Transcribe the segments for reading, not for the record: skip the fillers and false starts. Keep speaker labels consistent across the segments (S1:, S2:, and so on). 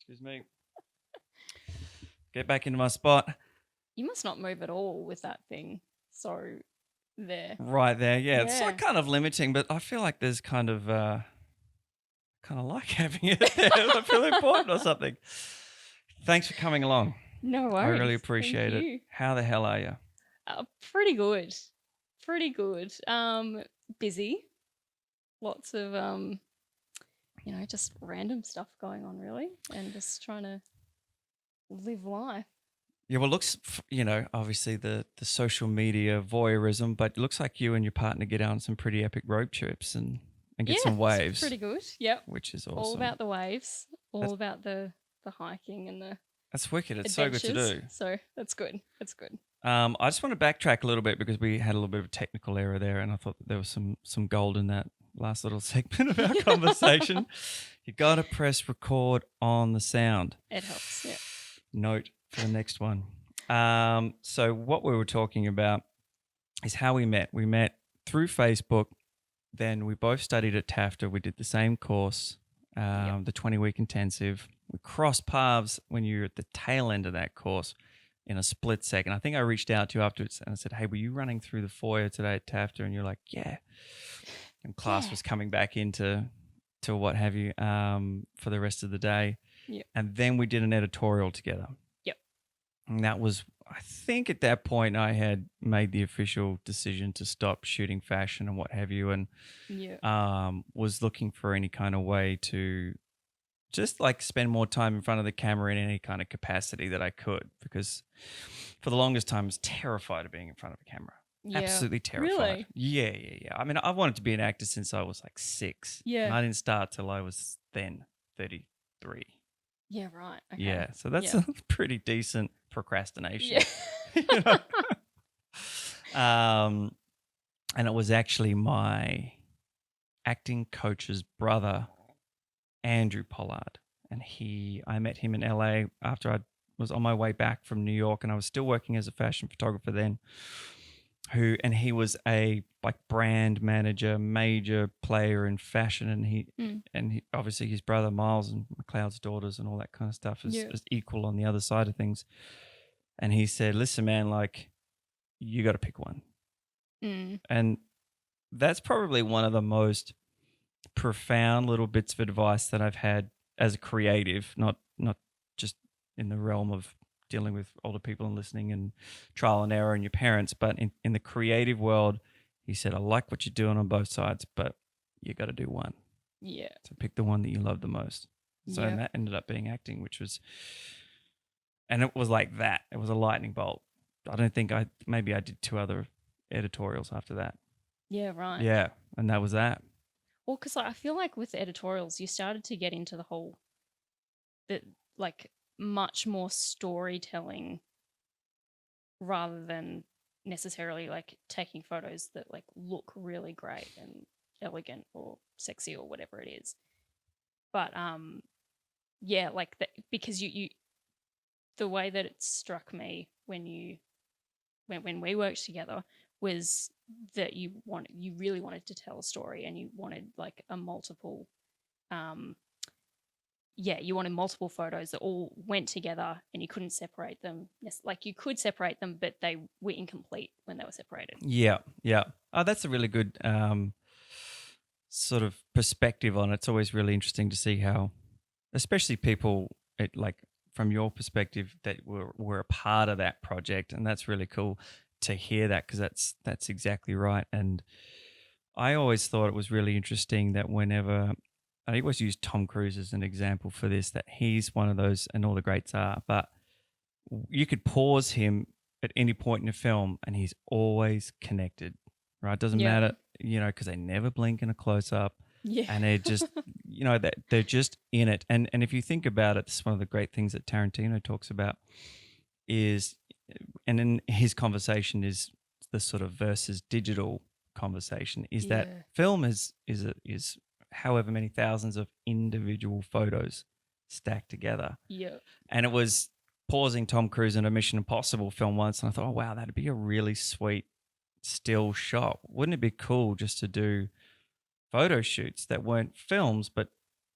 S1: Excuse me. Get back into my spot.
S2: You must not move at all with that thing. So there.
S1: Right there. Yeah, it's like
S2: Yeah.
S1: kind of limiting, but I feel like there's kind of like having it there. I feel important or something. Thanks for coming along.
S2: No
S1: I really
S2: worries.
S1: appreciate
S2: Thank
S1: it.
S2: you.
S1: How the hell are you?
S2: Pretty good. Pretty good. Busy. Lots of just random stuff going on really, and just trying to live life.
S1: Yeah, well, obviously the social media voyeurism, but it looks like you and your partner get on some pretty epic road trips and get
S2: Yeah,
S1: some
S2: it's
S1: waves,
S2: pretty good. Yep.
S1: which is awesome.
S2: All about the waves, all
S1: That's,
S2: about the hiking and the
S1: that's wicked. It's
S2: adventures.
S1: so good to do.
S2: So that's good. That's good.
S1: I just want to backtrack a little bit because we had a little bit of a technical error there, and I thought that there was some gold in that last little segment of our conversation. You got to press record on the sound.
S2: It helps. Yeah.
S1: Note for the next one. So what we were talking about is how we met. We met through Facebook. Then we both studied at TAFTA. We did the same course, the 20-week intensive. We crossed paths when you were at the tail end of that course in a split second. I think I reached out to you afterwards and I said, hey, were you running through the foyer today at TAFTA? And you're like, yeah. And class was coming back into what have you for the rest of the day.
S2: Yep.
S1: And then we did an editorial together.
S2: Yep.
S1: And that was, I think at that point I had made the official decision to stop shooting fashion and what have you, and was looking for any kind of way to just like spend more time in front of the camera in any kind of capacity that I could, because for the longest time I was terrified of being in front of a camera.
S2: Yeah.
S1: Absolutely terrified.
S2: Really?
S1: Yeah. I mean, I wanted to be an actor since I was like 6.
S2: Yeah.
S1: And I didn't start till I was then 33.
S2: Yeah, right. Okay.
S1: Yeah, so that's a pretty decent procrastination.
S2: Yeah.
S1: And it was actually my acting coach's brother, Andrew Pollard. And I met him in LA after I was on my way back from New York, and I was still working as a fashion photographer then. And he was a like brand manager, major player in fashion, and he obviously his brother Miles and McLeod's daughters and all that kind of stuff is equal on the other side of things. And he said, "Listen, man, like you got to pick one." And that's probably one of the most profound little bits of advice that I've had as a creative, not just in the realm of dealing with older people and listening and trial and error and your parents, but in the creative world. He said, I like what you're doing on both sides, but you got to do one.
S2: Yeah.
S1: So pick the one that you love the most. So and that ended up being acting, and it was like that. It was a lightning bolt. I don't think I did 2 other editorials after that.
S2: Yeah, right.
S1: Yeah, and that was that.
S2: Well, because I feel like with editorials, you started to get into the whole, much more storytelling rather than necessarily like taking photos that like look really great and elegant or sexy or whatever it is. But because you the way that it struck me when we worked together was that you really wanted to tell a story, and you wanted like a multiple you wanted multiple photos that all went together, and you couldn't separate them. Like you could separate them, but they were incomplete when they were separated.
S1: Yeah. Oh, that's a really good sort of perspective on it. It's always really interesting to see how, especially people from your perspective that were a part of that project, and that's really cool to hear that, because that's exactly right. And I always thought it was really interesting that whenever I always use Tom Cruise as an example for this, that he's one of those, and all the greats are, but you could pause him at any point in a film and he's always connected, right? Doesn't matter, because they never blink in a close-up.
S2: Yeah.
S1: And they're just, that they're just in it. And if you think about it, this is one of the great things that Tarantino talks about is, and in his conversation is the sort of versus digital conversation, is that film is however many thousands of individual photos stacked together.
S2: Yeah.
S1: And it was pausing Tom Cruise in a Mission Impossible film once, and I thought, oh, wow, that'd be a really sweet still shot. Wouldn't it be cool just to do photo shoots that weren't films, but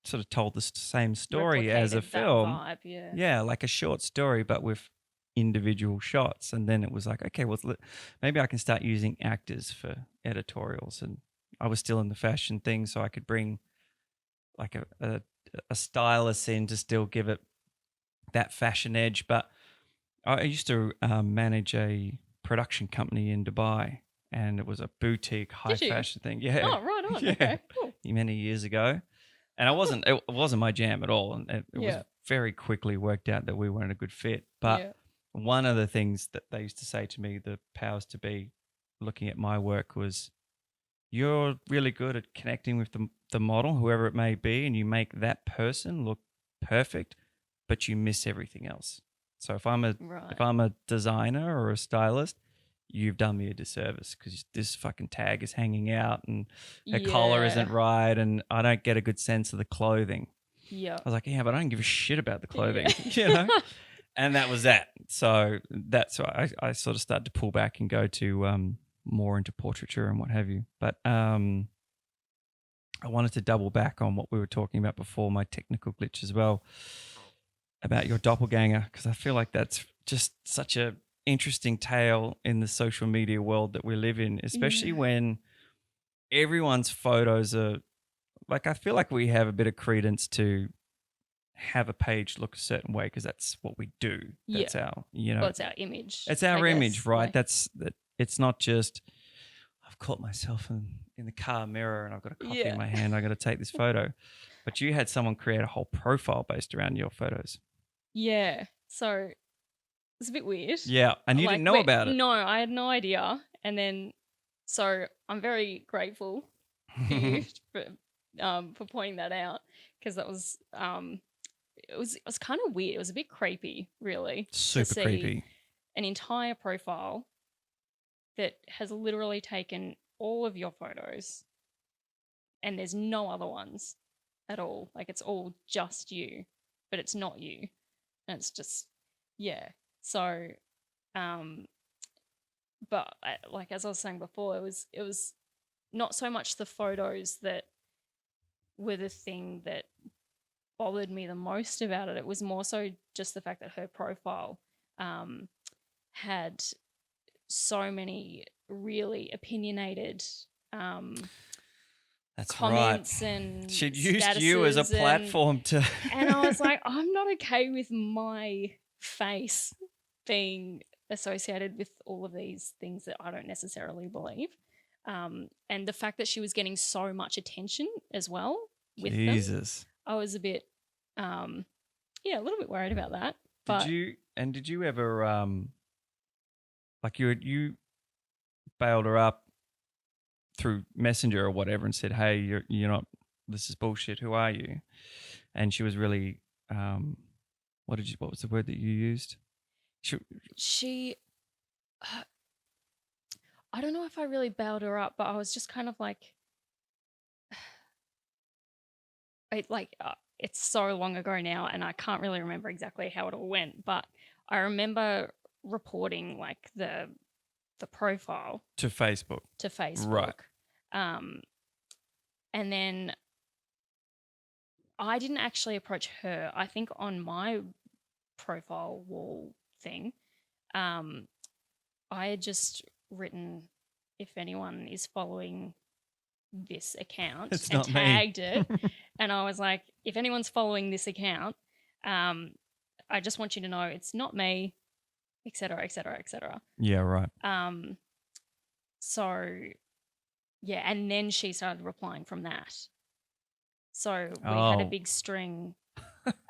S1: sort of told the same story as a
S2: replicated that
S1: film.
S2: vibe, yeah.
S1: Yeah, like a short story, but with individual shots. And then it was like, okay, well, maybe I can start using actors for editorials. And I was still in the fashion thing, so I could bring like a stylist in to still give it that fashion edge. But I used to manage a production company in Dubai, and it was a boutique high
S2: Did you?
S1: fashion thing. Yeah.
S2: Oh, right on.
S1: Yeah.
S2: Okay, cool.
S1: Many years ago. And it wasn't my jam at all. And it was
S2: Yeah.
S1: very quickly worked out that we weren't a good fit. But
S2: Yeah.
S1: one of the things that they used to say to me, the powers to be, looking at my work, was, you're really good at connecting with the model, whoever it may be, and you make that person look perfect, but you miss everything else. So if I'm
S2: Right.
S1: a designer or a stylist, you've done me a disservice, because this fucking tag is hanging out and her collar isn't right, and I don't get a good sense of the clothing.
S2: Yeah.
S1: I was like, yeah, but I don't give a shit about the clothing,
S2: Yeah.
S1: you know? And that was that. So that's why I sort of started to pull back and go to more into portraiture and what have you. But I wanted to double back on what we were talking about before, my technical glitch as well, about your doppelganger, because I feel like that's just such a interesting tale in the social media world that we live in, especially
S2: Yeah.
S1: when everyone's photos are like, I feel like we have a bit of credence to have a page look a certain way because that's what we do. That's our,
S2: Well, it's our image.
S1: it's our
S2: I
S1: image,
S2: guess,
S1: right?
S2: like-
S1: That's that. It's not just, I've caught myself in the car mirror and I've got a coffee
S2: Yeah.
S1: in my hand, I got to take this photo. But you had someone create a whole profile based around your photos.
S2: Yeah. So it's a bit weird.
S1: Yeah, and you didn't know about it.
S2: No, I had no idea. And then, so I'm very grateful for you for pointing that out, because that was it was kind of weird. It was a bit creepy, really. to
S1: Super
S2: see
S1: creepy.
S2: An entire profile that has literally taken all of your photos, and there's no other ones at all. Like, it's all just you, but it's not you, and it's just, yeah. So, but like, as I was saying before, it was not so much the photos that were the thing that bothered me the most about it. It was more so just the fact that her profile had so many really opinionated
S1: That's
S2: comments
S1: right.
S2: and
S1: She'd used you as a
S2: statuses and-
S1: platform to.
S2: and I was like, I'm not okay with my face being associated with all of these things that I don't necessarily believe. And the fact that she was getting so much attention as well with them,
S1: Jesus.
S2: I was a bit, a little bit worried about that. But
S1: Did you ever like you bailed her up through Messenger or whatever and said, hey, you're not, this is bullshit, who are you? And she was really what was the word that you used?
S2: she I don't know if I really bailed her up, but I was just kind of like, it's so long ago now and I can't really remember exactly how it all went, but I remember reporting like the profile
S1: to Facebook.
S2: Right. And then I didn't actually approach her. I think on my profile wall thing, I had just written, if anyone is following this account,
S1: It's
S2: and
S1: not me.
S2: tagged it. And I was like, if anyone's following this account, I just want you to know it's not me, etc., etc., etc.
S1: Yeah, right.
S2: So, yeah, and then she started replying from that. So we had a big string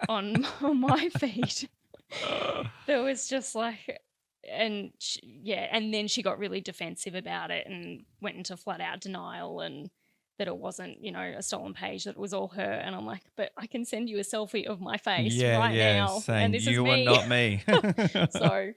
S2: on my feed. There was just like, and and then she got really defensive about it and went into flat out denial and that it wasn't, a stolen page, that it was all her. And I'm like, but I can send you a selfie of my face right now.
S1: Saying
S2: And this
S1: you
S2: is me.
S1: are not me.
S2: So,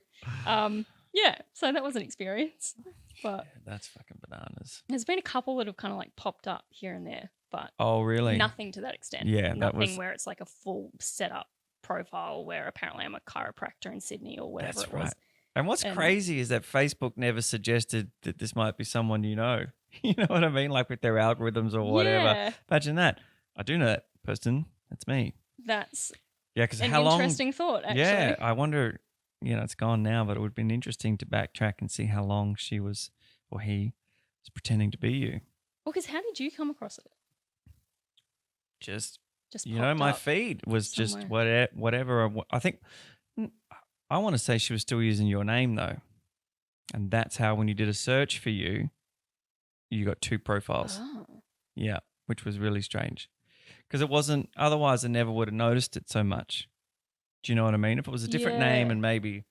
S2: so that was an experience. But
S1: Yeah, that's fucking bananas.
S2: there's been a couple that have kind of like popped up here and there, but
S1: Oh, really?
S2: nothing to that extent.
S1: Yeah, that
S2: nothing
S1: was-
S2: where it's like a full setup profile where apparently I'm a chiropractor in Sydney or whatever
S1: That's
S2: it was.
S1: right. And what's
S2: And-
S1: crazy is that Facebook never suggested that this might be someone you know. You know what I mean? Like with their algorithms or whatever.
S2: Yeah.
S1: Imagine that. I do know that person, that's me.
S2: That's
S1: Yeah, because
S2: an
S1: how long?
S2: interesting thought, actually.
S1: Yeah, I wonder. It's gone now, but it would have been interesting to backtrack and see how long she was or he was pretending to be you.
S2: Well, because how did you come across it?
S1: Just
S2: Just
S1: my
S2: popped up
S1: feed was just
S2: somewhere.
S1: whatever. I think I want to say she was still using your name though, and that's how when you did a search for you, you got 2 profiles.
S2: Oh.
S1: Yeah, which was really strange because it wasn't. Otherwise, I never would have noticed it so much. Do you know what I mean? If it was a different name
S2: Yeah.
S1: and maybe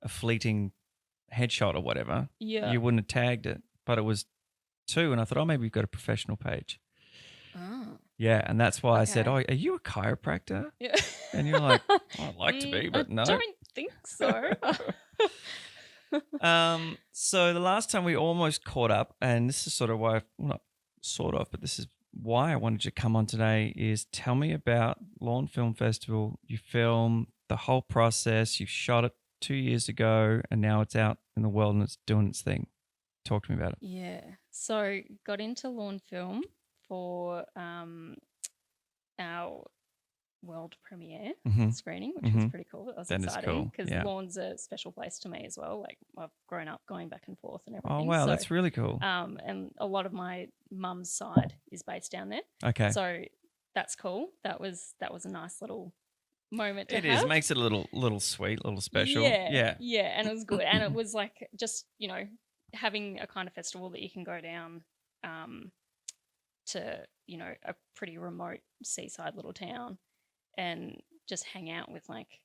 S1: a fleeting headshot or whatever,
S2: Yeah.
S1: you wouldn't have tagged it. But it was 2, and I thought, oh, maybe you've got a professional page.
S2: Oh.
S1: Yeah, and that's why I said,
S2: Okay.
S1: oh, are you a chiropractor?
S2: Yeah.
S1: And you're like, oh, I'd like to be, but
S2: I
S1: no.
S2: don't think so.
S1: So the last time we almost caught up, and this is sort of why, not sort of, but this is why I wanted you to come on today, is tell me about Lawn Film Festival. You film the whole process. You shot it 2 years ago, and now it's out in the world and it's doing its thing. Talk to me about it.
S2: Yeah. So got into lawn film for our world premiere screening, which was pretty cool. That was exciting because lawn's a special place to me as well. Like I've grown up going back and forth and everything.
S1: Oh wow, that's really cool.
S2: And a lot of my mum's side is based down there.
S1: Okay.
S2: So that's cool. That was a nice little moment to
S1: have.
S2: It
S1: makes it a little sweet, a little special.
S2: Yeah, and it was good. And it was like just, having a kind of festival that you can go down to, a pretty remote seaside little town and just hang out with like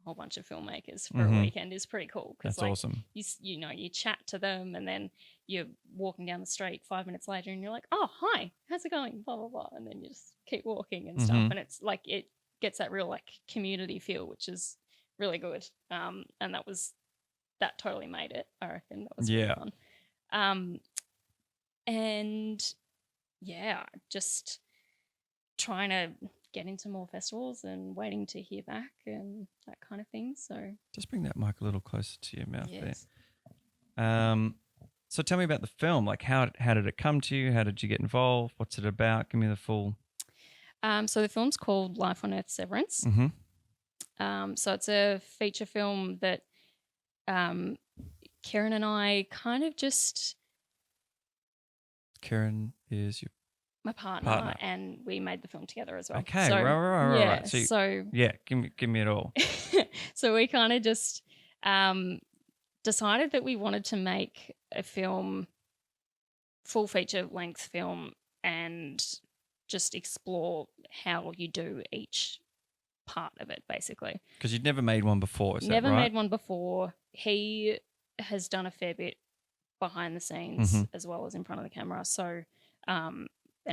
S2: a whole bunch of filmmakers for a weekend is pretty cool.
S1: That's awesome.
S2: You chat to them and then you're walking down the street 5 minutes later and you're like, oh, hi, how's it going? Blah, blah, blah. And then you just keep walking and stuff. And it's like, it gets that real like community feel, which is really good. And that totally made it, I reckon. That was really fun. And yeah, just trying to get into more festivals and waiting to hear back and that kind of thing. So
S1: just bring that mic a little closer to your mouth
S2: there.
S1: So tell me about the film. Like how did it come to you? How did you get involved? What's it about? Give me the full.
S2: So the film's called Life on Earth Severance. So it's a feature film that Karen and I kind of just.
S1: Karen is
S2: my partner, and we made the film together as well.
S1: Okay, so, right.
S2: So
S1: give me it all.
S2: So we kind of just decided that we wanted to make a film, full feature length film, and just explore how you do each part of it, basically.
S1: Because you'd never made one before, is that right?
S2: Never made one before. He has done a fair bit behind the scenes as well as in front of the camera. So, and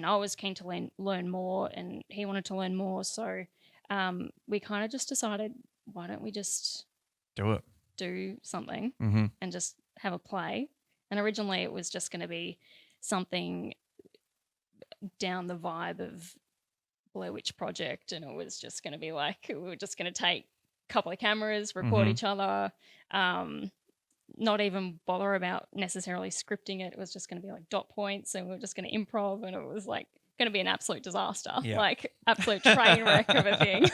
S2: I was keen to learn more, and he wanted to learn more. So, we kind of just decided, why don't we just do something and just have a play? And originally, it was just going to be something down the vibe of Blair Witch Project, and it was just going to be like we were just going to take a couple of cameras, record each other. Not even bother about necessarily scripting it. It was just going to be like dot points, and we were just going to improv, and it was like going to be an absolute disaster, like absolute train wreck of a thing.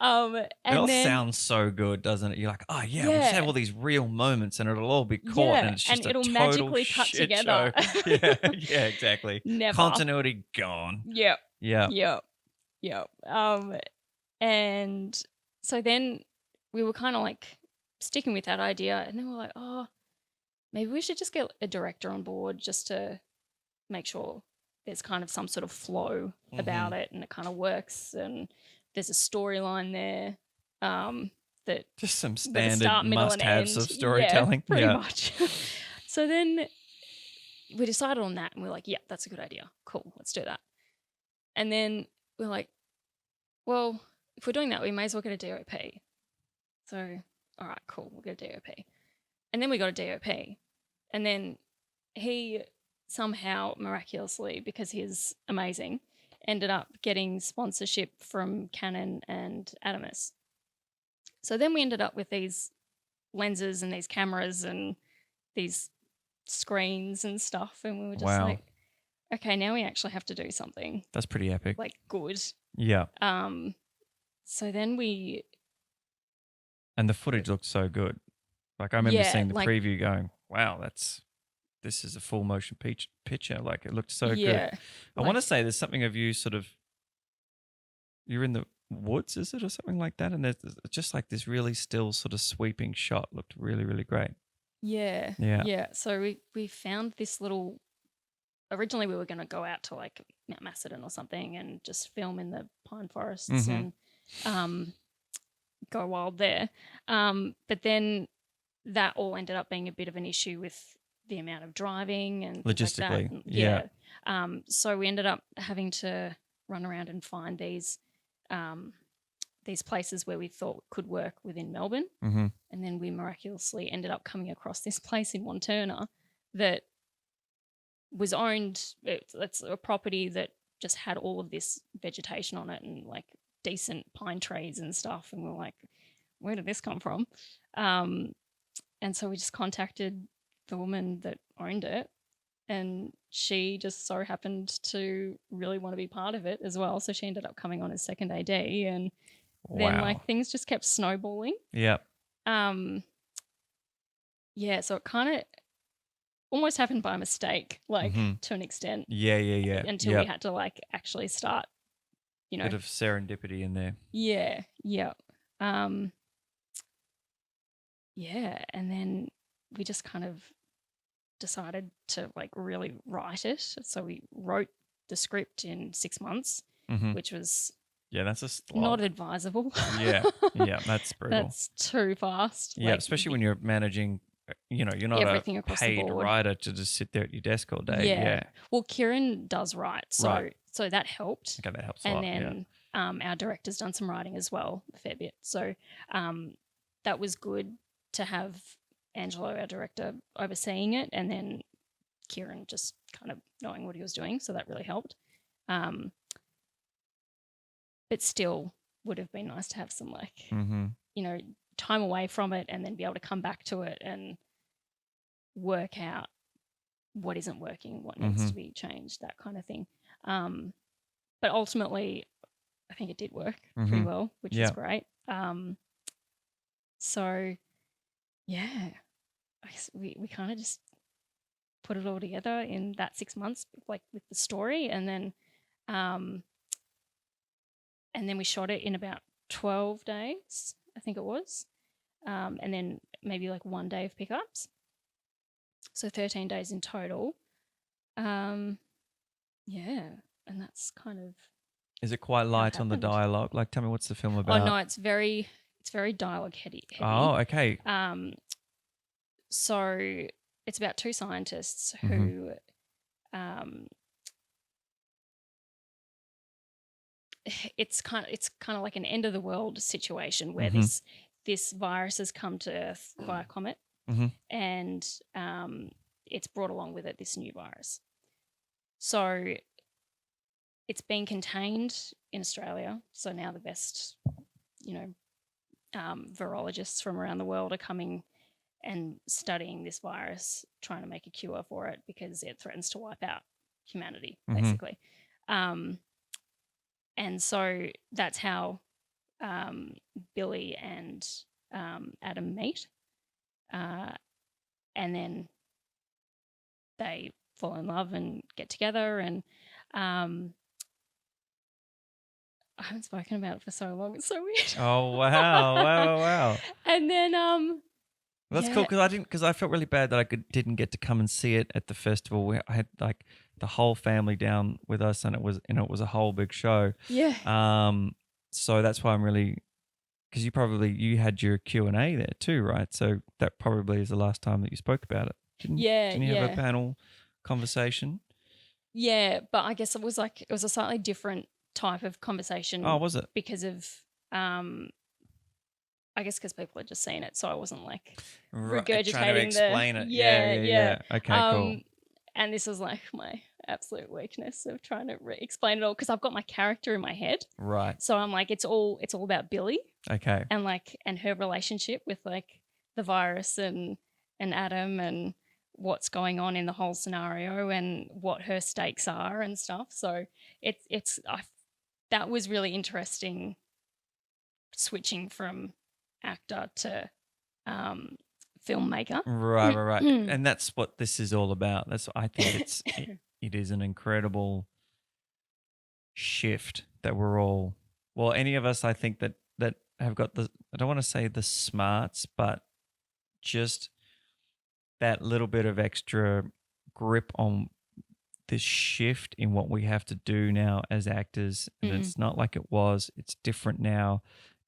S2: And
S1: it all sounds so good, doesn't it? You're like, oh yeah, we'll just have all these real moments, and it'll all be caught, and it's just
S2: it'll magically cut together.
S1: yeah, exactly.
S2: Never.
S1: Continuity gone.
S2: Yep. And so then we were kind of like sticking with that idea, and then we're like, oh, maybe we should just get a director on board just to make sure there's kind of some sort of flow about it and it kind of works and there's a storyline there that
S1: just some standard must-haves of storytelling.
S2: Pretty much. So then we decided on that and we're like, yeah, that's a good idea. Cool, let's do that. And then we're like, well, if we're doing that, we may as well get a DOP. So all right, cool, we'll get a DOP. And then we got a DOP. And then he somehow, miraculously, because he's amazing, ended up getting sponsorship from Canon and Adamus. So then we ended up with these lenses and these cameras and these screens and stuff. And we were just like, okay, now we actually have to do something
S1: That's pretty epic.
S2: like good.
S1: Yeah.
S2: So then we,
S1: And the footage looked so good. Like I remember
S2: yeah,
S1: seeing the
S2: like,
S1: preview going, wow, this is a full motion picture. Like it looked so good.
S2: yeah,
S1: I want to
S2: like,
S1: say there's something of you sort of, you're in the woods, is it, or something like that? And there's just like this really still sort of sweeping shot looked really, really great.
S2: yeah,
S1: Yeah.
S2: yeah. So we found this little. Originally, we were going to go out to like Mount Macedon or something and just film in the pine forests
S1: Mhm.
S2: and go wild there. But then that all ended up being a bit of an issue with the amount of driving and things like that.
S1: Logistically,
S2: And
S1: yeah.
S2: so we ended up having to run around and find these places where we thought could work within Melbourne.
S1: Mm-hmm.
S2: And then we miraculously ended up coming across this place in Wantirna that was owned. It's a property that just had all of this vegetation on it and like decent pine trees and stuff. And we we're like, where did this come from? And so we just contacted the woman that owned it, and she just so happened to really want to be part of it as well. So she ended up coming on as second AD, and then
S1: Wow.
S2: like things just kept snowballing.
S1: Yeah.
S2: Yeah, so it kind of almost happened by mistake, like
S1: Mhm.
S2: to an extent,
S1: Yeah.
S2: until we had to like actually start,
S1: Bit of serendipity in there.
S2: Yeah, yeah. Yeah, and then we just kind of decided to like really write it. So we wrote the script in 6 months,
S1: Mhm.
S2: which was
S1: Yeah, that's a
S2: not
S1: slog.
S2: advisable.
S1: Yeah. Yeah, that's brutal.
S2: That's too fast.
S1: Yeah,
S2: like,
S1: especially when you're managing, you're not
S2: everything
S1: a
S2: across the
S1: paid
S2: board.
S1: writer to just sit there at your desk all day.
S2: Yeah.
S1: Yeah.
S2: Well, Kieran does write, so
S1: Right.
S2: so that helped.
S1: Okay, that helps a
S2: And
S1: lot. Yeah.
S2: then our director's done some writing as well, a fair bit. So that was good to have Angelo, our director, overseeing it, and then Kieran just kind of knowing what he was doing. So that really helped. But still, would have been nice to have some like
S1: Mm-hmm.
S2: time away from it, and then be able to come back to it and work out what isn't working, what needs to be changed, that kind of thing. But ultimately, I think it did work pretty well, which is great. So, yeah, I guess we kind of just put it all together in that 6 months, like with the story, and then we shot it in about 12 days, I think it was, and then maybe like 1 day of pickups. So 13 days in total. Yeah, and that's kind of.
S1: Is it quite light on the
S2: happened.
S1: dialogue? Like, tell me, what's the film about?
S2: Oh no, it's very dialogue heavy.
S1: Oh, okay.
S2: So it's about two scientists
S1: Mhm.
S2: who, it's kind of like an end of the world situation where
S1: Mhm.
S2: this virus has come to Earth via comet,
S1: Mhm.
S2: and it's brought along with it this new virus. So it's been contained in Australia. So now the best, virologists from around the world are coming and studying this virus, trying to make a cure for it because it threatens to wipe out humanity, basically. And so that's how Billy and Adam meet. And then they fall in love and get together. And I haven't spoken about it for so long. It's so weird.
S1: Oh, wow. Wow.
S2: And then
S1: That's cool because I felt really bad that I didn't get to come and see it at the festival. I had like the whole family down with us, and it was a whole big show.
S2: Yeah.
S1: So that's why I'm really, because you had your Q&A there too, right? So that probably is the last time that you spoke about it. Didn't you have a panel conversation?
S2: Yeah, but I guess it was a slightly different type of conversation.
S1: Oh, was it?
S2: Because of I guess because people had just seen it, so I wasn't like regurgitating
S1: trying to explain it. Yeah. Okay, cool.
S2: And this was like my absolute weakness of trying to explain it all, because I've got my character in my head.
S1: Right.
S2: So I'm like, it's all about Billy.
S1: Okay.
S2: And her relationship with like the virus and Adam, and what's going on in the whole scenario and what her stakes are and stuff. So that was really interesting, switching from actor to filmmaker.
S1: Right. And that's what this is all about. I think it is an incredible shift that we're all, well, any of us, I think that have got I don't want to say the smarts, but just that little bit of extra grip on this shift in what we have to do now as actors. And it's not like it was, it's different now.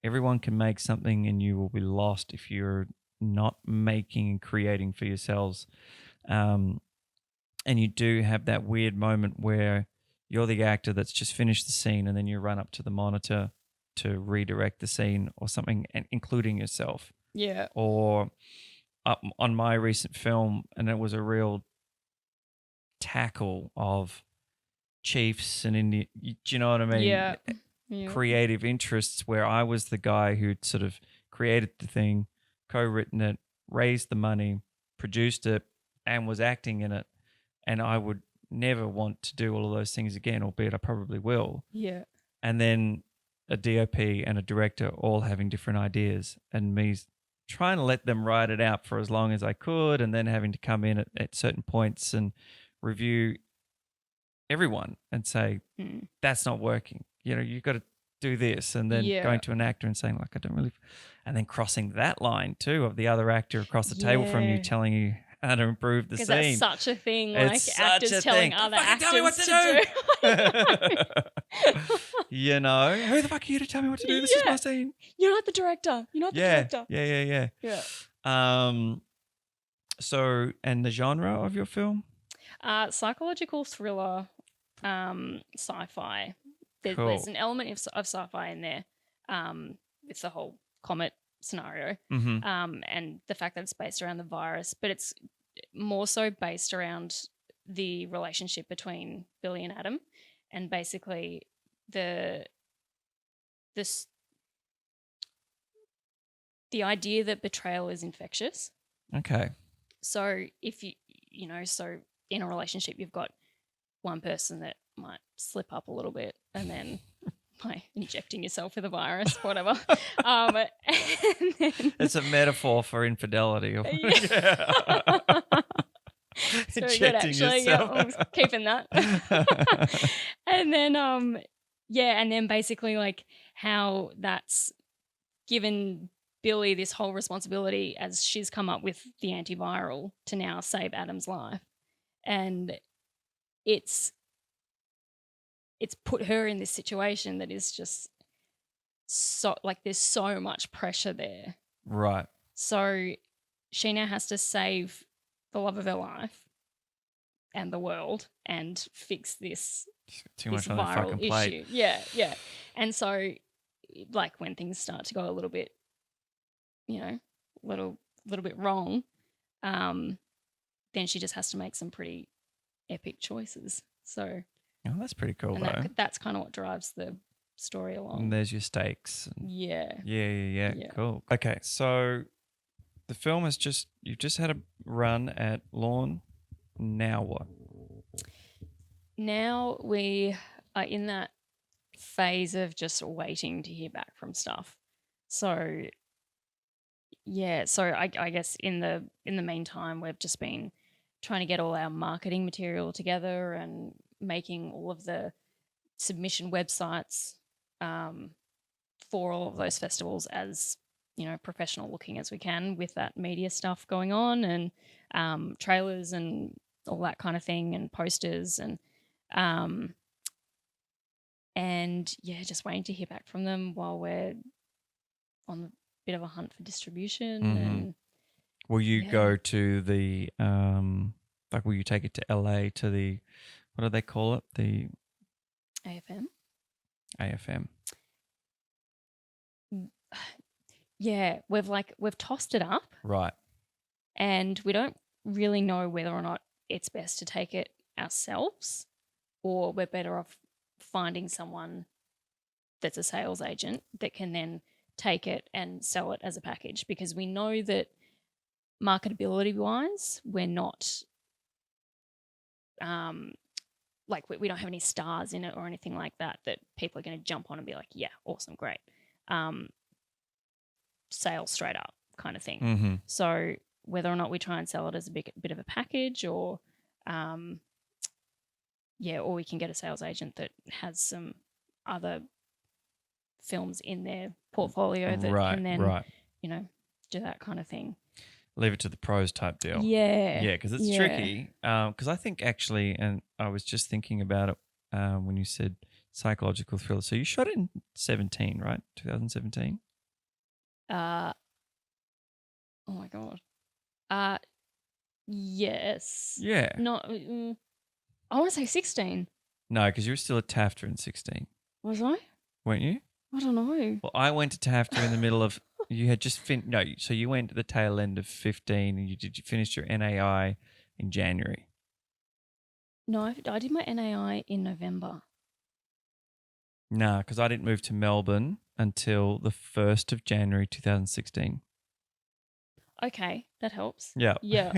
S1: Everyone can make something, and you will be lost if you're not making and creating for yourselves. And you do have that weird moment where you're the actor that's just finished the scene, and then you run up to the monitor to redirect the scene or something, and including yourself.
S2: Yeah.
S1: Or on my recent film, and it was a real tackle of chiefs and Indian, do you know what I mean?
S2: Yeah.
S1: Creative interests, where I was the guy who'd sort of created the thing, co-written it, raised the money, produced it, and was acting in it. And I would never want to do all of those things again, albeit I probably will.
S2: Yeah.
S1: And then a DOP and a director all having different ideas, and me trying to let them ride it out for as long as I could, and then having to come in at certain points and review everyone and say, that's not working. You know, you've got to do this. And then going to an actor and saying, like, I don't really, and then crossing that line too of the other actor across the table from you telling you how to improve the scene.
S2: Because that's such a thing, like
S1: It's
S2: actors telling other actors
S1: tell me what to do. You know, who the fuck are you to tell me what to do? This is my scene.
S2: You're not the director. You're not the director.
S1: Yeah. So, and the genre of your film?
S2: Psychological thriller, sci-fi. There's an element of sci-fi in there, with the whole comet scenario, and the fact that it's based around the virus, but it's more so based around the relationship between Billy and Adam, and basically the idea that betrayal is infectious.
S1: Okay.
S2: So if so in a relationship, you've got one person that might slip up a little bit, and then by injecting yourself with a virus, whatever.
S1: It's a metaphor for infidelity.
S2: It's very good, actually. Yeah, I'm keeping that. And then, and then basically, like, how that's given Billy this whole responsibility as she's come up with the antiviral to now save Adam's life, and it's put her in this situation that is just so, like, there's so much pressure there.
S1: Right.
S2: So she now has to save the love of her life and the world and fix this viral issue. Yeah. And so, like, when things start to go a little bit, little bit wrong, then she just has to make some pretty epic choices. So,
S1: that's pretty cool,
S2: and
S1: though.
S2: that's kind of what drives the story along.
S1: And there's your stakes.
S2: Yeah.
S1: Cool. Okay, so the film you've just had a run at Lorne. Now what?
S2: Now we are in that phase of just waiting to hear back from stuff. So I guess in the meantime, we've just been trying to get all our marketing material together and making all of the submission websites for all of those festivals as, professional looking as we can, with that media stuff going on, and trailers and all that kind of thing, and posters, and just waiting to hear back from them while we're on a bit of a hunt for distribution. And
S1: will you go to the will you take it to LA to the, what do they call it, the AFM? Yeah, we've tossed it up, right,
S2: and we don't really know whether or not it's best to take it ourselves, or we're better off finding someone that's a sales agent that can then take it and sell it as a package, because we know that marketability wise, we're not like we don't have any stars in it or anything like that people are going to jump on and be like, yeah, awesome, great. Sales straight up kind of thing.
S1: Mm-hmm.
S2: So whether or not we try and sell it as a bit of a package or or we can get a sales agent that has some other films in their portfolio that can then, do that kind of thing.
S1: Leave it to the pros type deal.
S2: Yeah.
S1: Yeah, because it's tricky. Because I think actually, and I was just thinking about it when you said psychological thriller. So you shot it in 17, right? 2017?
S2: Oh my God. Yes.
S1: Yeah.
S2: Not. I want to say 16.
S1: No, because you were still at TAFTA in 16.
S2: Was I?
S1: Weren't you?
S2: I don't know.
S1: Well, I went to TAFTA in the middle of. You had just so you went to the tail end of 15 and you finished your NAI in January.
S2: No, I did my NAI in November.
S1: Nah, because I didn't move to Melbourne until the 1st of January 2016.
S2: Okay, that helps.
S1: Yeah.
S2: Yeah.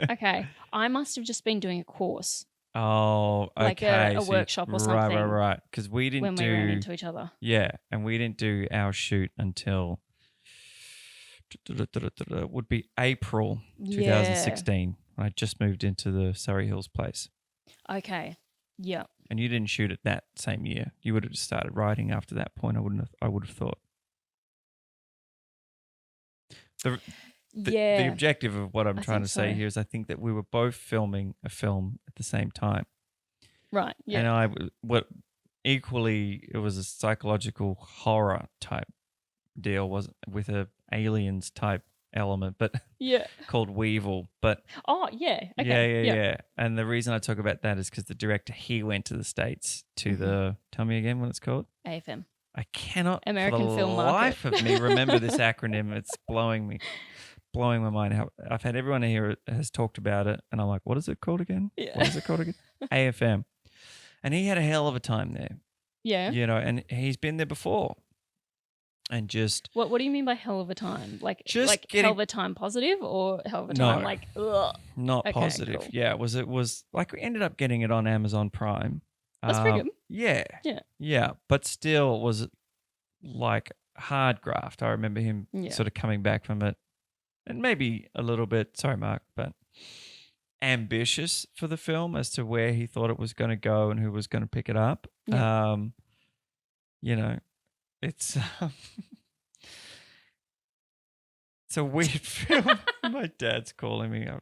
S2: Okay. I must have just been doing a course.
S1: Oh, okay.
S2: Like a workshop or something.
S1: Right. Because we didn't
S2: when we ran into each other.
S1: Yeah, and we didn't do our shoot until would be April 2016. I just moved into the Surrey Hills place.
S2: Okay. Yeah.
S1: And you didn't shoot it that same year. You would have started writing after that point. I would have thought. The objective of what I'm trying to say here is I think that we were both filming a film at the same time.
S2: Right. Yeah.
S1: And equally it was a psychological horror type deal, wasn't with a aliens type element, but called Weevil. But
S2: okay.
S1: Yeah. And the reason I talk about that is because the director, he went to the States to the tell me again what it's called.
S2: AFM.
S1: I cannot
S2: American
S1: for the
S2: Film
S1: life
S2: Market.
S1: of me remember this acronym. It's blowing my mind. I've had everyone here has talked about it, and I'm like, what is it called again?
S2: Yeah.
S1: What is it called again? AFM. And he had a hell of a time there.
S2: Yeah.
S1: And he's been there before. And just
S2: what do you mean by hell of a time? Like hell of a time positive or hell of a time like ugh?
S1: Not positive. Cool. Yeah, it was like we ended up getting it on Amazon Prime.
S2: That's pretty good.
S1: Yeah. Yeah, but still was like hard graft. I remember him sort of coming back from it and maybe a little bit, sorry Mark, but ambitious for the film as to where he thought it was going to go and who was going to pick it up.
S2: Yeah.
S1: It's it's a weird film. My dad's calling me. I'll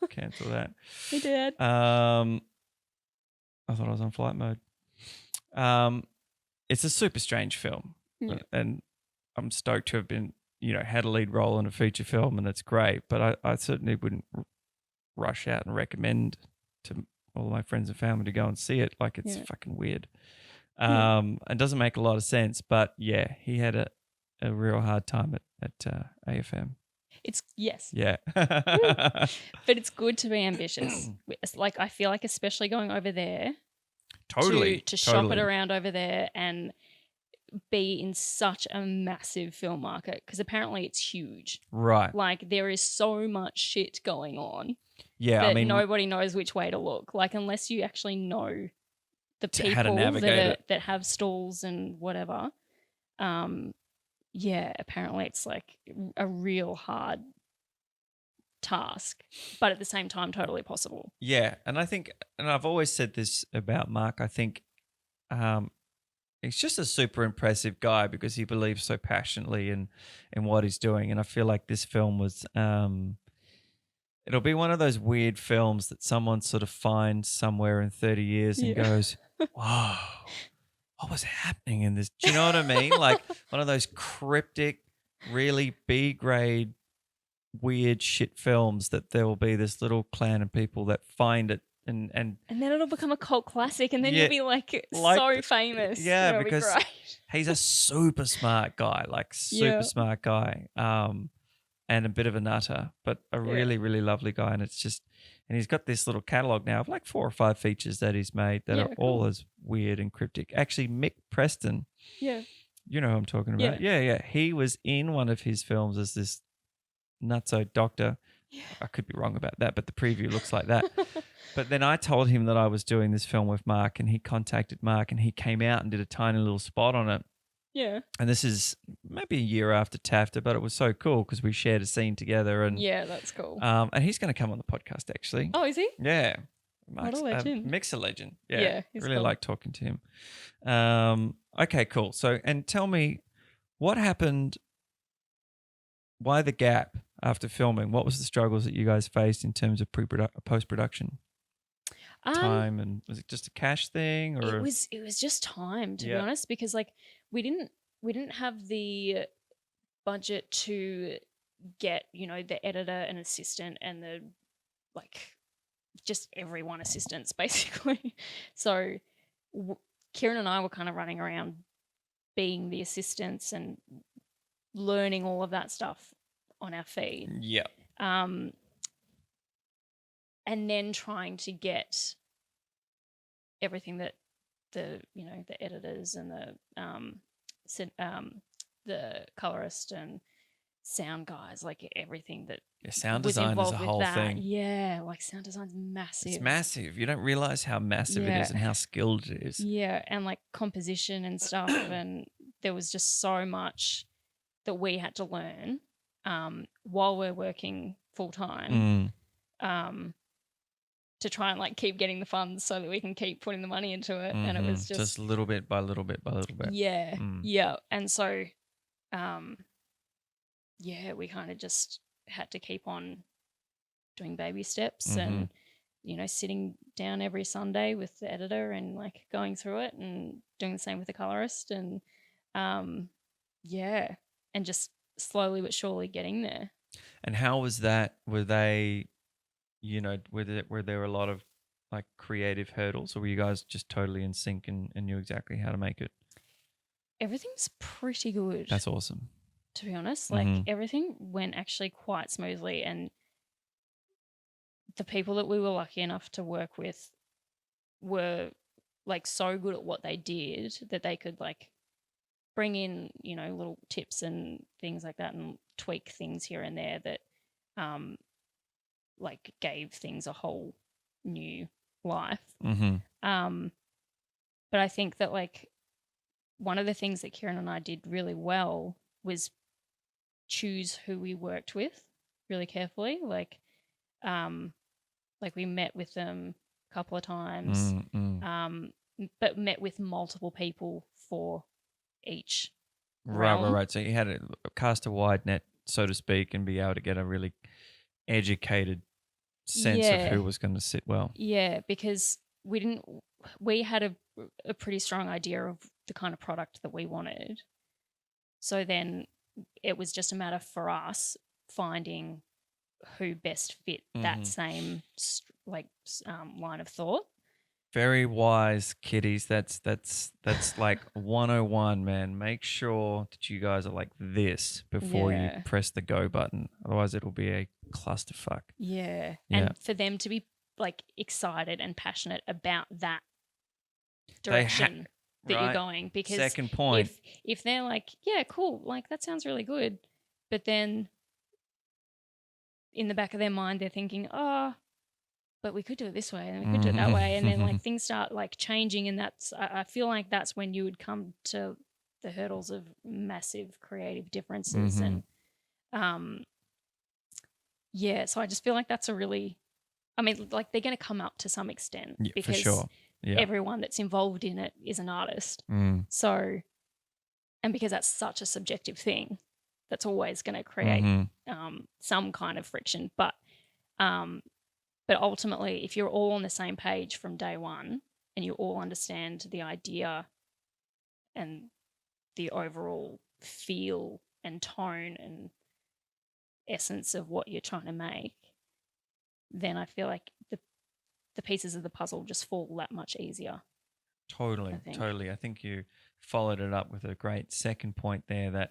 S1: cancel that.
S2: Hey, Dad.
S1: I thought I was on flight mode. It's a super strange film, and I'm stoked to have been, had a lead role in a feature film, and it's great. But I certainly wouldn't rush out and recommend to all my friends and family to go and see it. Like it's fucking weird. It doesn't make a lot of sense, but yeah, he had a real hard time at AFM.
S2: It's yes.
S1: Yeah.
S2: But it's good to be ambitious. Like I feel like especially going over there.
S1: Totally.
S2: To shop it around over there and be in such a massive film market because apparently it's huge.
S1: Right.
S2: Like there is so much shit going on.
S1: Yeah,
S2: that nobody knows which way to look. Like unless you actually know the people that have stalls and whatever. Apparently it's like a real hard task, but at the same time totally possible.
S1: Yeah, and I think, and I've always said this about Mark, I think he's just a super impressive guy because he believes so passionately in what he's doing, and I feel like this film was it'll be one of those weird films that someone sort of finds somewhere in 30 years and goes, whoa, what was happening in this? Do you know what I mean? Like one of those cryptic, really B-grade, weird shit films that there will be this little clan of people that find it and
S2: then it'll become a cult classic and then you'll be like so famous.
S1: Yeah, because he's a super smart guy, smart guy. And a bit of a nutter, but a really, really lovely guy. And he's got this little catalog now of like 4 or 5 features that he's made that are all as weird and cryptic. Actually, Mick Preston.
S2: Yeah.
S1: You know who I'm talking about. Yeah. He was in one of his films as this nutso doctor.
S2: Yeah.
S1: I could be wrong about that, but the preview looks like that. But then I told him that I was doing this film with Mark, and he contacted Mark, and he came out and did a tiny little spot on it.
S2: Yeah.
S1: And this is maybe a year after TAFTA, but it was so cool because we shared a scene together. And
S2: Yeah, that's cool.
S1: and he's going to come on the podcast, actually.
S2: Oh, is he?
S1: Yeah.
S2: What a legend.
S1: Mixer legend.
S2: Yeah,
S1: Yeah.
S2: he's
S1: Really
S2: cool.
S1: like talking to him. Okay, cool. So, and tell me what happened, why the gap after filming? What was the struggles that you guys faced in terms of post-production time? And was it just a cash thing, or?
S2: It was just time, to be
S1: Yeah.
S2: honest, because like we didn't have the budget to get, you know, the editor and assistant and the like just everyone assistants basically. So Kieran and I were kind of running around being the assistants and learning all of that stuff on our feet.
S1: Yeah.
S2: And then trying to get everything that the, you know, the editors and the colorist and sound guys, like everything that
S1: Sound
S2: was
S1: design is a
S2: involved with
S1: whole
S2: that.
S1: thing.
S2: Yeah, like sound design's massive.
S1: It's massive. You don't realize how massive it
S2: Yeah.
S1: is and how skilled it is.
S2: Yeah, and like composition and stuff, and there was just so much that we had to learn while we're working full time. To try and like keep getting the funds so that we can keep putting the money into it. And it was just
S1: little bit by little bit by little bit.
S2: Yeah. Yeah. And so yeah, we kind of just had to keep on doing baby steps and, you know, sitting down every Sunday with the editor and like going through it and doing the same with the colorist and yeah, and just slowly but surely getting there.
S1: And how was that? Were they, you know, were there a lot of like creative hurdles, or were you guys just totally in sync and knew exactly how to make it?
S2: Everything's pretty good.
S1: That's awesome.
S2: To be honest, like everything went actually quite smoothly, and the people that we were lucky enough to work with were like so good at what they did that they could like bring in, you know, little tips and things like that and tweak things here and there that like gave things a whole new life. But I think that like one of the things that Kieran and I did really well was choose who we worked with really carefully. Like we met with them a couple of times, but met with multiple people for each realm.
S1: Right. So you had to cast a wide net, so to speak, and be able to get a really educated sense of who was going to sit well.
S2: Yeah, because we had a pretty strong idea of the kind of product that we wanted. So then it was just a matter for us finding who best fit that same line of thought.
S1: Very wise, kiddies. That's like 101, man. Make sure that you guys are like this before you press the go button. Otherwise, it'll be a clusterfuck.
S2: Yeah. And for them to be like excited and passionate about that direction that you're going, because
S1: second point,
S2: if they're like, yeah, cool, like that sounds really good, but then in the back of their mind they're thinking, oh, but we could do it this way and we could do it that way, and then like things start like changing, and that's I feel like that's when you would come to the hurdles of massive creative differences. And yeah, so I just feel like that's a really, I mean, like they're going to come up to some extent, because
S1: for sure.
S2: Everyone that's involved in it is an artist. So, and because that's such a subjective thing, that's always going to create some kind of friction. But ultimately, if you're all on the same page from day one and you all understand the idea and the overall feel and tone and essence of what you're trying to make, then I feel like the pieces of the puzzle just fall that much easier.
S1: Totally. I think you followed it up with a great second point there,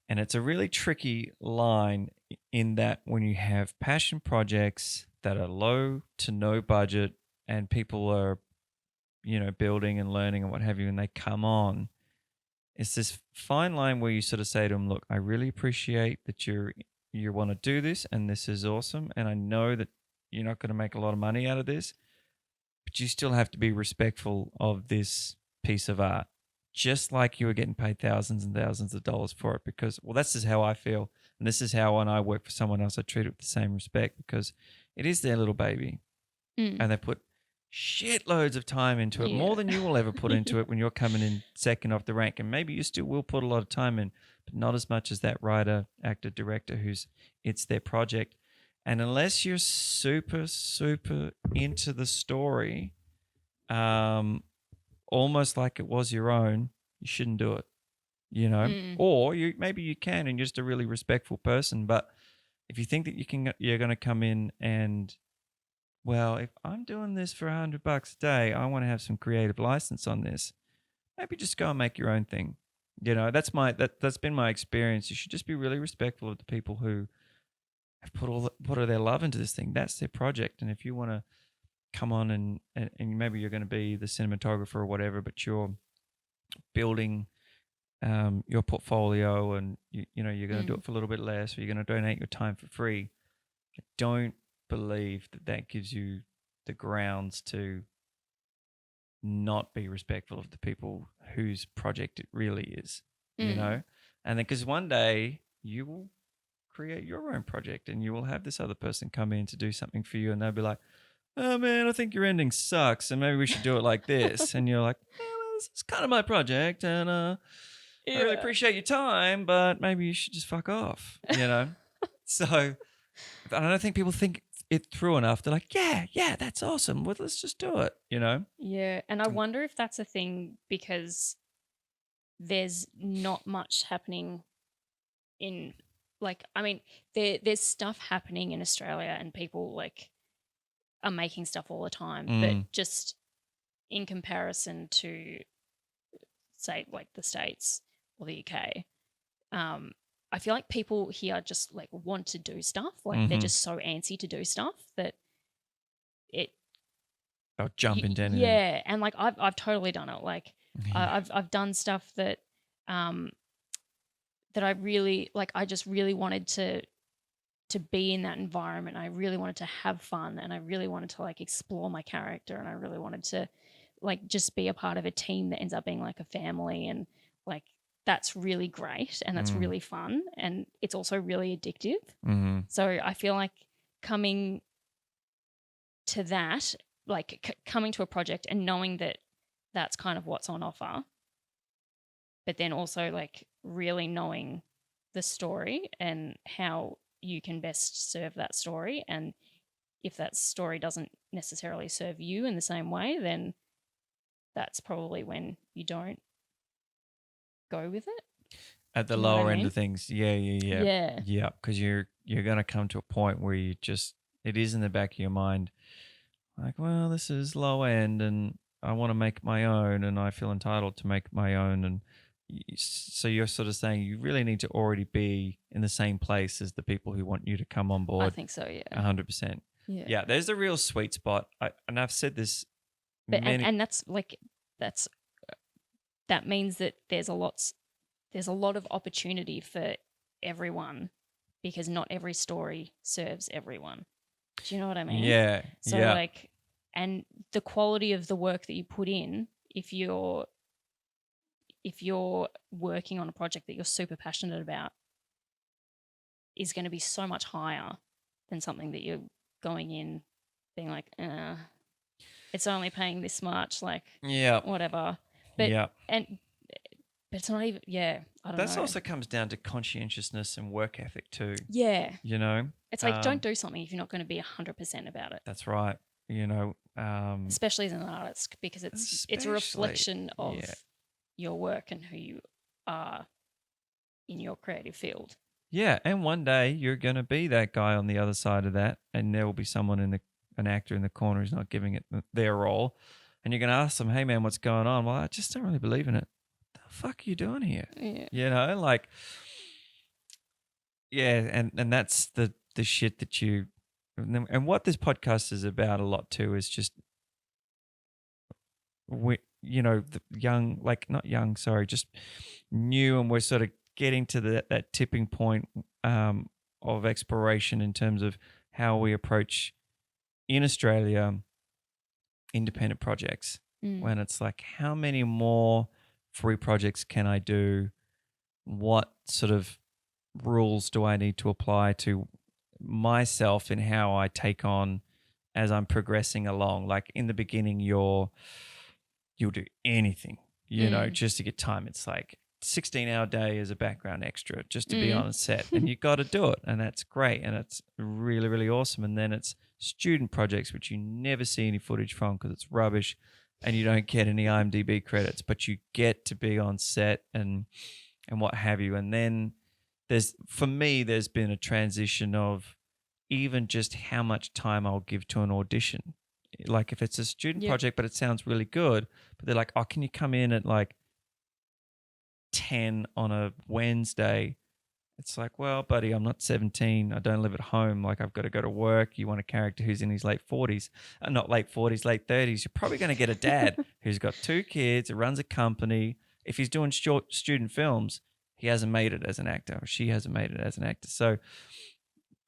S1: and it's a really tricky line in that when you have passion projects that are low to no budget and people are, you know, building and learning and what have you, and they come on, it's this fine line where you sort of say to them, look, I really appreciate that you're you want to do this and this is awesome. And I know that you're not going to make a lot of money out of this, but you still have to be respectful of this piece of art, just like you were getting paid thousands and thousands of dollars for it. Because, well, that's just how I feel. And this is how when I work for someone else, I treat it with the same respect because it is their little baby.
S2: Mm.
S1: And they put shitloads of time into it, more
S2: Yeah.
S1: than you will ever put into it when you're coming in second off the rank. And maybe you still will put a lot of time in, but not as much as that writer, actor, director it's their project. And unless you're super, super into the story, almost like it was your own, you shouldn't do it,
S2: Mm.
S1: Or maybe you can, and you're just a really respectful person. But if you think that you're going to come in and, well, if I'm doing this for $100 a day, I want to have some creative license on this. Maybe just go and make your own thing. That's been my experience. You should just be really respectful of the people who have put all their love into this thing. That's their project. And if you want to come on and maybe you're going to be the cinematographer or whatever, but you're building your portfolio and you're going to do it for a little bit less, or you're going to donate your time for free, I don't believe that gives you the grounds to not be respectful of the people whose project it really is, and then because one day you will create your own project and you will have this other person come in to do something for you and they'll be like, oh man, I think your ending sucks and maybe we should do it like this. And you're like, well, this is kind of my project and I really appreciate your time, but maybe you should just fuck off, So I don't think people think it through enough. They're like, yeah, that's awesome. Well, let's just do it,
S2: Yeah. And I wonder if that's a thing because there's not much happening in, like, I mean, there's stuff happening in Australia and people like are making stuff all the time, but just in comparison to, say, like the States or the UK, I feel like people here just like want to do stuff. Like they're just so antsy to do stuff that
S1: they'll jump into anything.
S2: Yeah, and like I've totally done it. Like I've done stuff that that I really like. I just really wanted to be in that environment. I really wanted to have fun, and I really wanted to like explore my character, and I really wanted to like just be a part of a team that ends up being like a family, and like that's really great and that's really fun, and it's also really addictive. So I feel like coming to that, like coming to a project and knowing that that's kind of what's on offer, but then also like really knowing the story and how you can best serve that story. And if that story doesn't necessarily serve you in the same way, then that's probably when you don't go with it.
S1: At the lower end of things. Yeah. Because you're going to come to a point where it is in the back of your mind, like, well, this is low end and I want to make my own and I feel entitled to make my own. And so you're sort of saying you really need to already be in the same place as the people who want you to come on board.
S2: I think so, yeah.
S1: 100%. Yeah, there's a real sweet spot. And I've said this
S2: and that's like, that means that there's a lot of opportunity for everyone because not every story serves everyone. Do you know what I mean?
S1: Yeah.
S2: So like, and the quality of the work that you put in, if you're working on a project that you're super passionate about, is going to be so much higher than something that you're going in being like, it's only paying this much, like, whatever. But but it's not even. I don't know.
S1: That also comes down to conscientiousness and work ethic too.
S2: Yeah,
S1: it's
S2: like don't do something if you're not going to be 100% about it.
S1: That's right.
S2: Especially as an artist, because it's a reflection of your work and who you are in your creative field.
S1: Yeah, and one day you're going to be that guy on the other side of that, and there will be someone an actor in the corner who's not giving it their role, and you're going to ask them, "Hey, man, what's going on?" Well, I just don't really believe in it. What the fuck are you doing here?
S2: Yeah.
S1: Like, and that's the shit that you, and what this podcast is about a lot too is just, the young, like not young, sorry, just new, and we're sort of getting to that tipping point of exploration in terms of how we approach in Australia independent projects.
S2: Mm.
S1: When it's like, how many more free projects can I do? What sort of rules do I need to apply to myself in how I take on as I'm progressing along? Like in the beginning, you'll do anything,
S2: Mm.
S1: just to get time. It's like 16-hour day as a background extra just to be
S2: Mm.
S1: on a set, and you got to do it, and that's great, and it's really, really awesome. And then it's student projects, which you never see any footage from because it's rubbish, and you don't get any IMDb credits, but you get to be on set and what have you. And then for me, there's been a transition of even just how much time I'll give to an audition. Like if it's a student
S2: Yep.
S1: project, but it sounds really good, but they're like, oh, can you come in at like 10 on a Wednesday? It's like, well, buddy, I'm not 17. I don't live at home. Like I've got to go to work. You want a character who's in his late 40s, not late 40s, late 30s. You're probably going to get a dad who's got 2 kids, who runs a company. If he's doing short student films, he hasn't made it as an actor, or she hasn't made it as an actor. So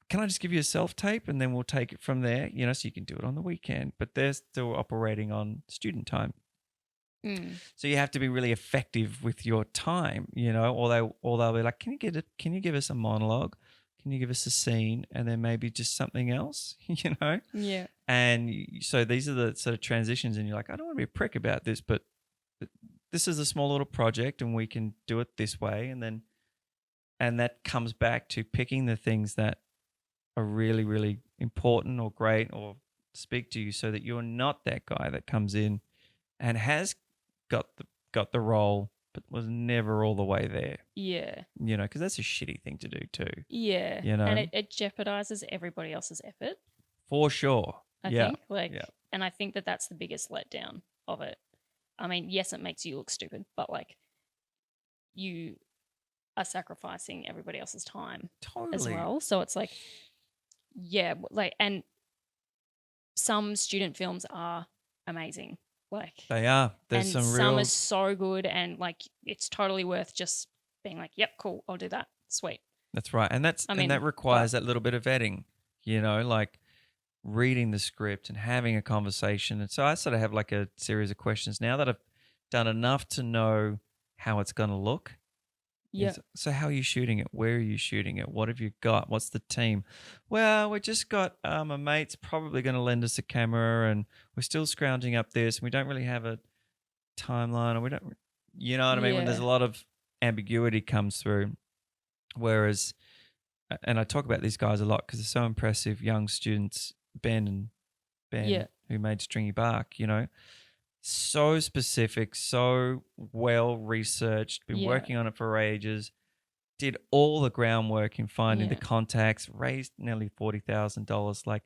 S1: can I just give you a self-tape and then we'll take it from there, so you can do it on the weekend, but they're still operating on student time.
S2: Mm.
S1: So you have to be really effective with your time, or they'll be like, can you give us a monologue? Can you give us a scene? And then maybe just something else,
S2: Yeah.
S1: And so these are the sort of transitions, and you're like, I don't want to be a prick about this, but this is a small little project and we can do it this way. And that comes back to picking the things that are really, really important or great or speak to you, so that you're not that guy that comes in and has got the role but was never all the way there.
S2: Yeah.
S1: Because that's a shitty thing to do too.
S2: Yeah. And it jeopardizes everybody else's effort.
S1: For sure.
S2: I think. And I think that that's the biggest letdown of it. I mean, yes, it makes you look stupid, but like you are sacrificing everybody else's time as well. So it's like, yeah, like, and some student films are amazing. Like
S1: they are. There's
S2: and
S1: some
S2: some
S1: real
S2: are so good, and like it's totally worth just being like, yep, cool, I'll do that. Sweet.
S1: That's right. And that requires that little bit of vetting, like reading the script and having a conversation. And so I sort of have like a series of questions now that I've done enough to know how it's going to look.
S2: Yeah.
S1: So how are you shooting it? Where are you shooting it? What have you got? What's the team? Well, we just got a mate's probably going to lend us a camera, and we're still scrounging up this. And we don't really have a timeline, or we don't, you know what I mean? When there's a lot of ambiguity comes through. Whereas, and I talk about these guys a lot because they're so impressive, young students, Ben, who made Stringy Bark, so specific, so well researched, been working on it for ages, did all the groundwork in finding the contacts, raised nearly $40,000. Like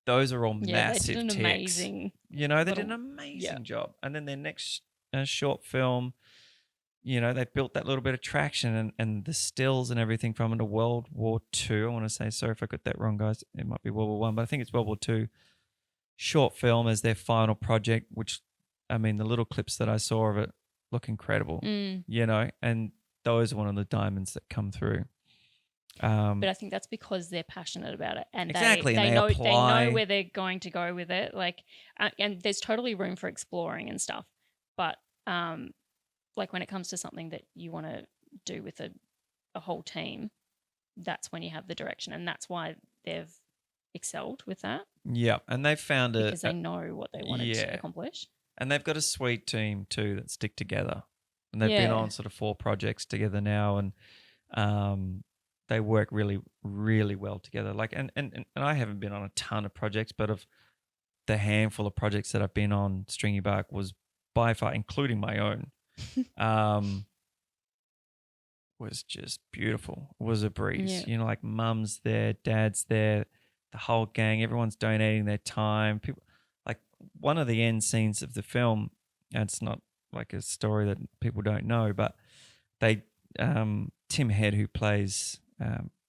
S1: those are all massive
S2: they did an amazing,
S1: they did an amazing job. And then their next short film, they built that little bit of traction, and the stills and everything from it, a World War II. I want to say, sorry if I got that wrong, guys. It might be World War I, but I think it's World War II. Short film as their final project, which, I mean, the little clips that I saw of it look incredible, and those are one of the diamonds that come through.
S2: But I think that's because they're passionate about it, and
S1: exactly,
S2: they know where they're going to go with it. Like, and there's totally room for exploring and stuff. But like when it comes to something that you want to do with a whole team, that's when you have the direction, and that's why they've excelled with that.
S1: Yeah, and they found it
S2: because they know what they wanted to accomplish.
S1: And they've got a sweet team too that stick together, and they've been on sort of 4 projects together now, and they work really, really well together. Like, and I haven't been on a ton of projects, but of the handful of projects that I've been on, Stringy Bark was by far, including my own, was just beautiful. It was a breeze. Like mum's there, dad's there, the whole gang, everyone's donating their time. People, like one of the end scenes of the film, and it's not like a story that people don't know, but they, Tim Head, who plays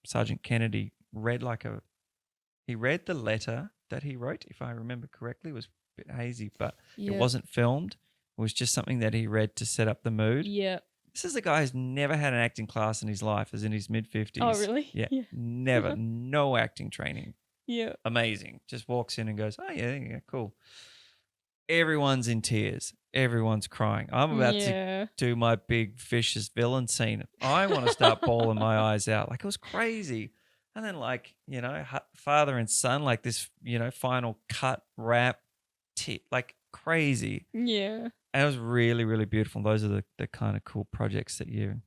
S1: Sergeant Kennedy, read the letter that he wrote, if I remember correctly. It was a bit hazy, but it wasn't filmed. It was just something that he read to set up the mood.
S2: Yeah.
S1: This is a guy who's never had an acting class in his life, is in his mid-50s.
S2: Oh, really?
S1: Yeah.
S2: Yeah.
S1: Never. No acting training.
S2: Yeah.
S1: Amazing. Just walks in and goes, oh, yeah, cool. Everyone's in tears. Everyone's crying. I'm about to
S2: Yeah.
S1: do my big vicious villain scene. I want to start bawling my eyes out. Like, it was crazy. And then, like, you know, father and son, like this, you know, final cut, rap, like crazy.
S2: Yeah.
S1: And it was really, really beautiful. Those are the kind of cool projects that you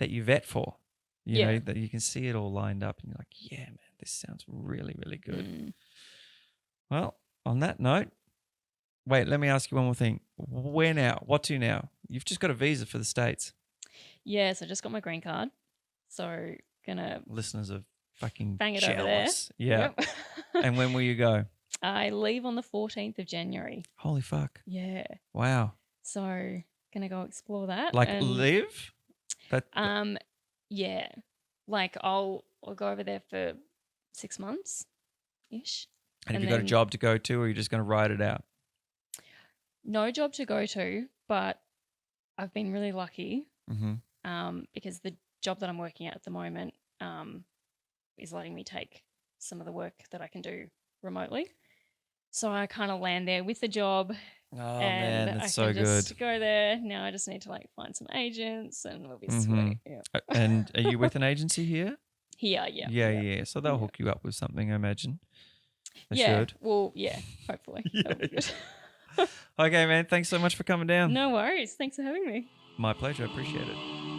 S1: vet for. You know,
S2: Yeah.
S1: that you can see it all lined up and you're like, yeah, man, this sounds really, really good.
S2: Mm.
S1: Well, on that note, wait, let me ask you one more thing. Where now? What to now? You've just got a visa for the States.
S2: Yeah, so I just got my green card. So gonna
S1: Listeners are fucking
S2: bang it
S1: jealous.
S2: over there.
S1: Yeah.
S2: Yep.
S1: And when will you go?
S2: I leave on the 14th of January.
S1: Holy fuck.
S2: Yeah.
S1: Wow.
S2: So gonna go explore that.
S1: Like
S2: and,
S1: live?
S2: yeah. Like I'll go over there for 6 months ish.
S1: And have you got a job to go to, or are you just going to ride it out?
S2: No job to go to, but I've been really lucky because the job that I'm working at the moment is letting me take some of the work that I can do remotely. So I kind of land there with the job.
S1: Oh,
S2: and
S1: man, that's
S2: I
S1: so
S2: can
S1: good.
S2: just go there. Now I just need to like find some agents and we'll be sweet. Yeah.
S1: And are you with an agency here?
S2: Here, yeah.
S1: Yeah. So they'll hook you up with something, I imagine. They should.
S2: Well, yeah, hopefully. That'll be good.
S1: Okay, man. Thanks so much for coming down.
S2: No worries. Thanks for having me.
S1: My pleasure. I appreciate it.